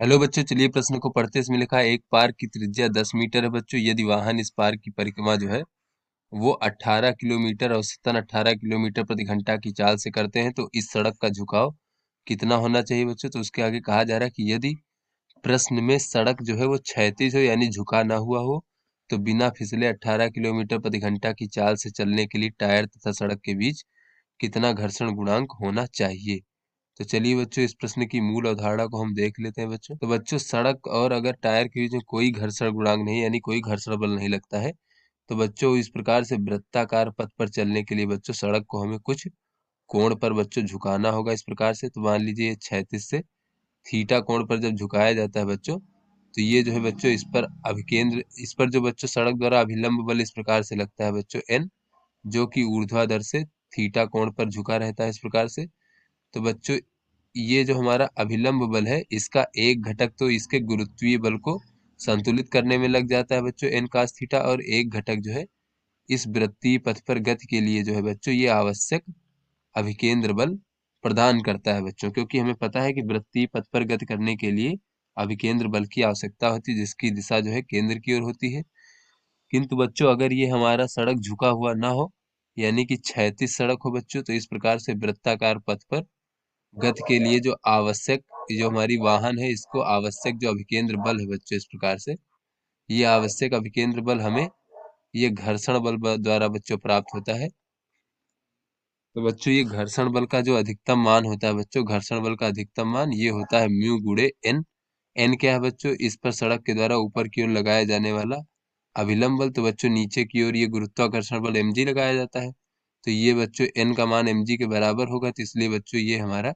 Hello बच्चों, चलिए प्रश्न को पढ़ते हैं। इसमें लिखा है एक पार्क की त्रिज्या 10 मीटर है बच्चों। यदि वाहन इस पार्क की परिक्रमा जो है वो 18 किलोमीटर औसतन 18 किलोमीटर प्रति घंटा की चाल से करते हैं तो इस सड़क का झुकाव कितना होना चाहिए बच्चों। तो उसके आगे कहा जा रहा है कि यदि प्रश्न में सड़क जो है वो क्षैतिज हो यानी झुका ना हुआ हो तो बिना फिसले 18 किलोमीटर प्रति घंटा की चाल से चलने के लिए टायर तथा सड़क के बीच कितना घर्षण गुणांक होना चाहिए। तो चलिए बच्चों, इस प्रश्न की मूल अवधारणा को हम देख लेते हैं बच्चों। तो बच्चों, सड़क और अगर टायर के बीच में कोई घर्षण गुणांक नहीं यानी कोई घर्षण बल नहीं लगता है तो बच्चों इस प्रकार से वृत्ताकार पथ पर चलने के लिए बच्चों सड़क को हमें कुछ कोण पर बच्चों झुकाना होगा इस प्रकार से। तो मान लीजिए क्षैतिज से थीटा कोण पर जब झुकाया जाता है बच्चों तो ये जो है बच्चों इस पर जो बच्चों सड़क द्वारा अभिलंब बल इस प्रकार से लगता है बच्चों एन, जो कि ऊर्ध्वाधर से थीटा कोण पर झुका रहता है इस प्रकार से। तो बच्चों ये जो हमारा अभिलंब बल है इसका एक घटक तो इसके गुरुत्वीय बल को संतुलित करने में लग जाता है बच्चों एन कास थीटा, और एक घटक जो है इस वृत्तीय पथ पर गति के लिए जो है बच्चों ये आवश्यक अभिकेंद्र बल प्रदान करता है बच्चों, क्योंकि हमें पता है कि वृत्तीय पथ पर गति करने के लिए अभिकेंद्र बल की आवश्यकता होती है जिसकी दिशा जो है केंद्र की ओर होती है। किंतु बच्चों अगर ये हमारा सड़क झुका हुआ ना हो यानी कि क्षैतिज सड़क हो बच्चों तो इस प्रकार से वृत्ताकार पथ पर गति के लिए जो हमारी वाहन है इसको आवश्यक जो अभिकेंद्र बल है बच्चों इस प्रकार से ये आवश्यक अभिकेंद्र बल हमें ये घर्षण बल द्वारा बच्चों प्राप्त होता है। तो बच्चों ये घर्षण बल का जो अधिकतम मान होता है बच्चों, घर्षण बल का अधिकतम मान ये होता है म्यू गुणे एन। एन क्या है बच्चों, इस पर सड़क के द्वारा ऊपर की ओर लगाया जाने वाला अभिलंब बल। तो बच्चों नीचे की ओर ये गुरुत्वाकर्षण बल mg लगाया जाता है। तो ये बच्चों एन का मान mg के बराबर होगा, तो इसलिए बच्चों ये हमारा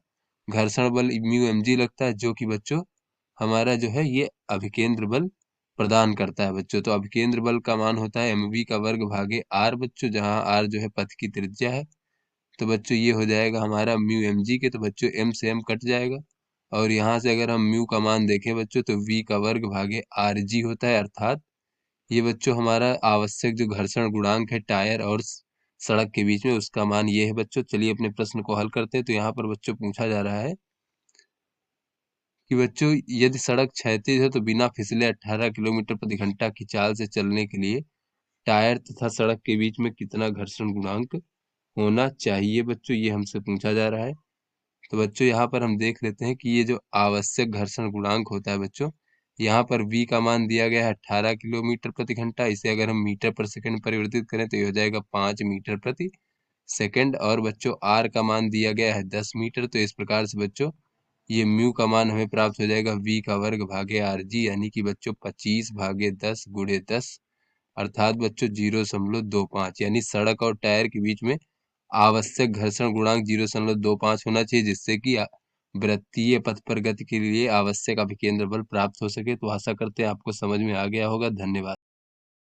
घर्षण बल म्यू mg लगता है, जो कि बच्चों हमारा जो है ये अभिकेंद्र बल प्रदान करता है बच्चों। तो अभिकेंद्र बल का मान होता है mv का वर्ग भागे r बच्चों, जहाँ r जो है पथ की त्रिज्या है। तो बच्चों ये हो जाएगा हमारा म्यू mg के, तो बच्चों m से m कट जाएगा और यहाँ से अगर हम म्यू का मान देखें बच्चों तो v का वर्ग भागे rg होता है, अर्थात ये बच्चों हमारा आवश्यक जो घर्षण गुणांक है टायर और सड़क के बीच में उसका मान ये है बच्चों। चलिए अपने प्रश्न को हल करते हैं। तो यहाँ पर बच्चों पूछा जा रहा है कि बच्चों यदि सड़क क्षैतिज है तो बिना फिसले 18 किलोमीटर प्रति घंटा की चाल से चलने के लिए टायर तथा सड़क के बीच में कितना घर्षण गुणांक होना चाहिए बच्चों, ये हमसे पूछा जा रहा है। तो बच्चों यहाँ पर हम देख लेते हैं कि ये जो आवश्यक घर्षण गुणांक होता है बच्चों, यहाँ पर v का मान दिया गया है 18 किलोमीटर प्रति घंटा। इसे अगर हम मीटर पर सेकंड परिवर्तित करें तो ये हो जाएगा 5 मीटर प्रति सेकंड। और बच्चों r का मान दिया गया है 10 मीटर। तो इस प्रकार से बच्चों ये म्यू का मान हमें प्राप्त हो जाएगा v का वर्ग भागे rg, यानी कि बच्चों 25 भागे 10 गुणे 10, अर्थात बच्चों 0.25, यानी सड़क और टायर के बीच में आवश्यक घर्षण गुणांक 0.25 होना चाहिए, जिससे कि वृत्तीय पथ पर गति के लिए आवश्यक अभिकेंद्र बल प्राप्त हो सके। तो आशा करते हैं आपको समझ में आ गया होगा। धन्यवाद।